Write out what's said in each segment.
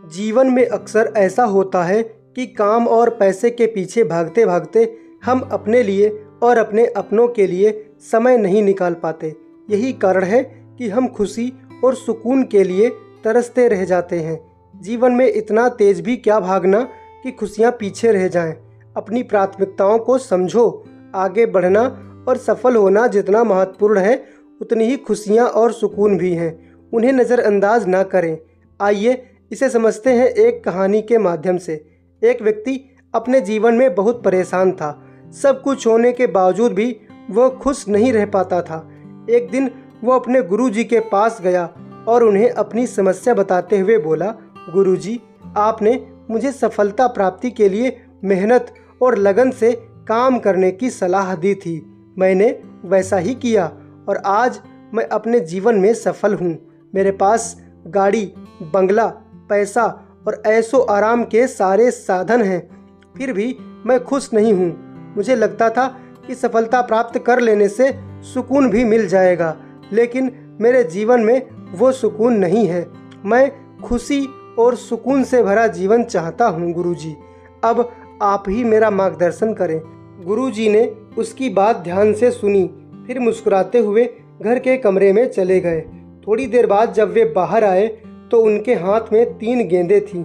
जीवन में अक्सर ऐसा होता है कि काम और पैसे के पीछे भागते भागते हम अपने लिए और अपने अपनों के लिए समय नहीं निकाल पाते। यही कारण है कि हम खुशी और सुकून के लिए तरसते रह जाते हैं। जीवन में इतना तेज भी क्या भागना कि खुशियाँ पीछे रह जाएं। अपनी प्राथमिकताओं को समझो। आगे बढ़ना और सफल होना जितना महत्वपूर्ण है उतनी ही खुशियाँ और सुकून भी हैं। उन्हें नज़रअंदाज ना करें। आइए इसे समझते हैं एक कहानी के माध्यम से। एक व्यक्ति अपने जीवन में बहुत परेशान था। सब कुछ होने के बावजूद भी वह खुश नहीं रह पाता था। एक दिन वो अपने गुरुजी के पास गया और उन्हें अपनी समस्या बताते हुए बोला, गुरुजी, आपने मुझे सफलता प्राप्ति के लिए मेहनत और लगन से काम करने की सलाह दी थी। मैंने वैसा ही किया और आज मैं अपने जीवन में सफल हूँ। मेरे पास गाड़ी, बंगला, पैसा और ऐशो आराम के सारे साधन हैं, फिर भी मैं खुश नहीं हूँ। मुझे लगता था कि सफलता प्राप्त कर लेने से सुकून भी मिल जाएगा, लेकिन मेरे जीवन में वो सुकून नहीं है। मैं खुशी और सुकून से भरा जीवन चाहता हूँ गुरुजी। अब आप ही मेरा मार्गदर्शन करें। गुरुजी ने उसकी बात ध्यान से सुनी, फिर मुस्कुराते हुए घर के कमरे में चले गए। थोड़ी देर बाद जब वे बाहर आए तो उनके हाथ में 3 गेंदें थीं।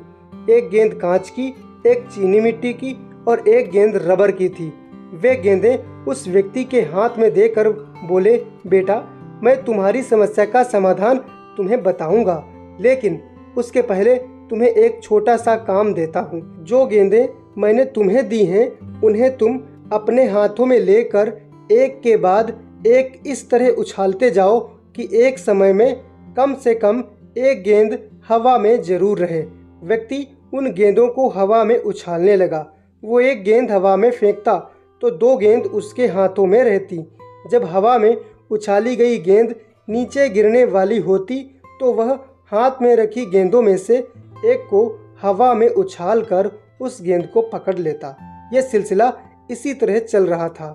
एक गेंद कांच की, एक चीनी मिट्टी की और एक गेंद रबर की थी। वे गेंदें उस व्यक्ति के हाथ में देकर बोले, बेटा, मैं तुम्हारी समस्या का समाधान तुम्हें बताऊंगा, लेकिन उसके पहले तुम्हें एक छोटा सा काम देता हूँ। जो गेंदें मैंने तुम्हें दी हैं उन्हें तुम अपने हाथों में लेकर एक के बाद एक इस तरह उछालते जाओ कि एक समय में कम से कम एक गेंद हवा में जरूर रहे। व्यक्ति उन गेंदों को हवा में उछालने लगा। वो एक गेंद हवा में फेंकता तो 2 गेंद उसके हाथों में रहती। जब हवा में उछाली गई गेंद नीचे गिरने वाली होती तो वह हाथ में रखी गेंदों में से एक को हवा में उछालकर उस गेंद को पकड़ लेता। यह सिलसिला इसी तरह चल रहा था।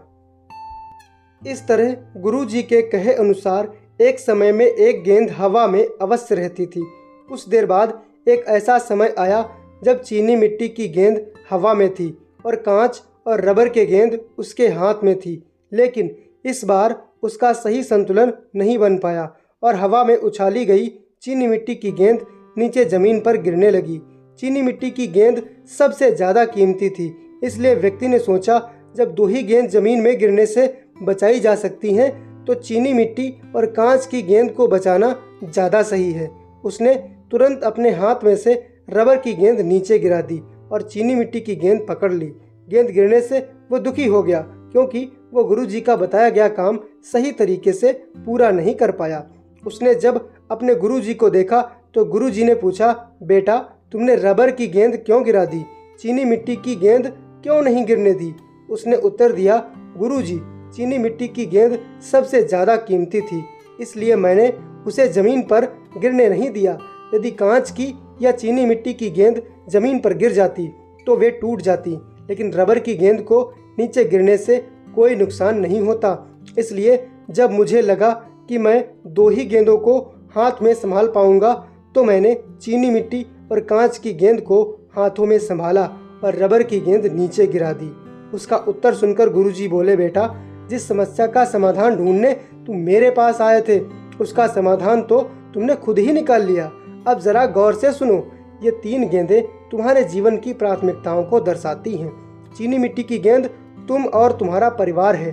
इस तरह गुरुजी के कहे अनुसार एक समय में एक गेंद हवा में अवश्य रहती थी। कुछ देर बाद एक ऐसा समय आया जब चीनी मिट्टी की गेंद हवा में थी और कांच और रबर के गेंद उसके हाथ में थी, लेकिन इस बार उसका सही संतुलन नहीं बन पाया और हवा में उछाली गई चीनी मिट्टी की गेंद नीचे ज़मीन पर गिरने लगी। चीनी मिट्टी की गेंद सबसे ज़्यादा कीमती थी, इसलिए व्यक्ति ने सोचा, जब 2 ही गेंद ज़मीन में गिरने से बचाई जा सकती हैं तो चीनी मिट्टी और कांच की गेंद को बचाना ज़्यादा सही है। उसने तुरंत अपने हाथ में से रबर की गेंद नीचे गिरा दी और चीनी मिट्टी की गेंद पकड़ ली। गेंद गिरने से वो दुखी हो गया क्योंकि वो गुरुजी का बताया गया काम सही तरीके से पूरा नहीं कर पाया। उसने जब अपने गुरुजी को देखा तो गुरुजी ने पूछा, बेटा, तुमने रबर की गेंद क्यों गिरा दी? चीनी मिट्टी की गेंद क्यों नहीं गिरने दी? उसने उत्तर दिया, गुरुजी, चीनी मिट्टी की गेंद सबसे ज़्यादा कीमती थी, इसलिए मैंने उसे ज़मीन पर गिरने नहीं दिया। यदि कांच की या चीनी मिट्टी की गेंद ज़मीन पर गिर जाती तो वे टूट जाती, लेकिन रबर की गेंद को नीचे गिरने से कोई नुकसान नहीं होता। इसलिए जब मुझे लगा कि मैं 2 ही गेंदों को हाथ में संभाल पाऊंगा तो मैंने चीनी मिट्टी और कांच की गेंद को हाथों में संभाला और रबर की गेंद नीचे गिरा दी। उसका उत्तर सुनकर गुरुजी बोले, बेटा, जिस समस्या का समाधान ढूंढने तुम मेरे पास आए थे उसका समाधान तो तुमने खुद ही निकाल लिया। अब जरा गौर से सुनो। ये 3 गेंदें तुम्हारे जीवन की प्राथमिकताओं को दर्शाती हैं। चीनी मिट्टी की गेंद तुम और तुम्हारा परिवार है।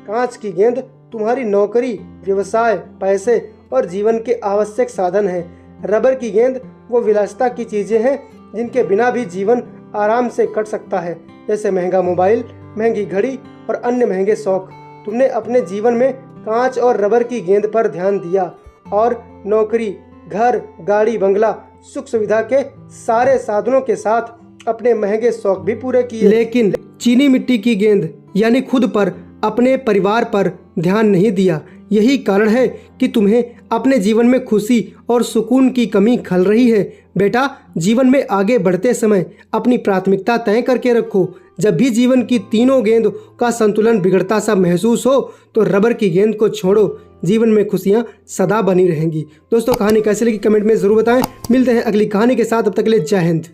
कांच की गेंद तुम्हारी नौकरी, व्यवसाय, पैसे और जीवन के आवश्यक साधन हैं। रबर की गेंद वो विलासिता की चीज़ें हैं जिनके बिना भी जीवन आराम से कट सकता है, जैसे महंगा मोबाइल, महंगी घड़ी और अन्य महंगे शौक। तुमने अपने जीवन में कांच और रबर की गेंद पर ध्यान दिया और नौकरी, घर, गाड़ी, बंगला, सुख सुविधा के सारे साधनों के साथ अपने महंगे शौक भी पूरे किए, लेकिन चीनी मिट्टी की गेंद यानी खुद पर, अपने परिवार पर ध्यान नहीं दिया। यही कारण है कि तुम्हें अपने जीवन में खुशी और सुकून की कमी खल रही है। बेटा, जीवन में आगे बढ़ते समय अपनी प्राथमिकता तय करके रखो। जब भी जीवन की तीनों गेंद का संतुलन बिगड़ता सा महसूस हो तो रबर की गेंद को छोड़ो। जीवन में खुशियाँ सदा बनी रहेंगी। दोस्तों कहानी कैसी लगी कमेंट में ज़रूर बताएं। मिलते हैं अगली कहानी के साथ, तब तक के लिए जय हिंद।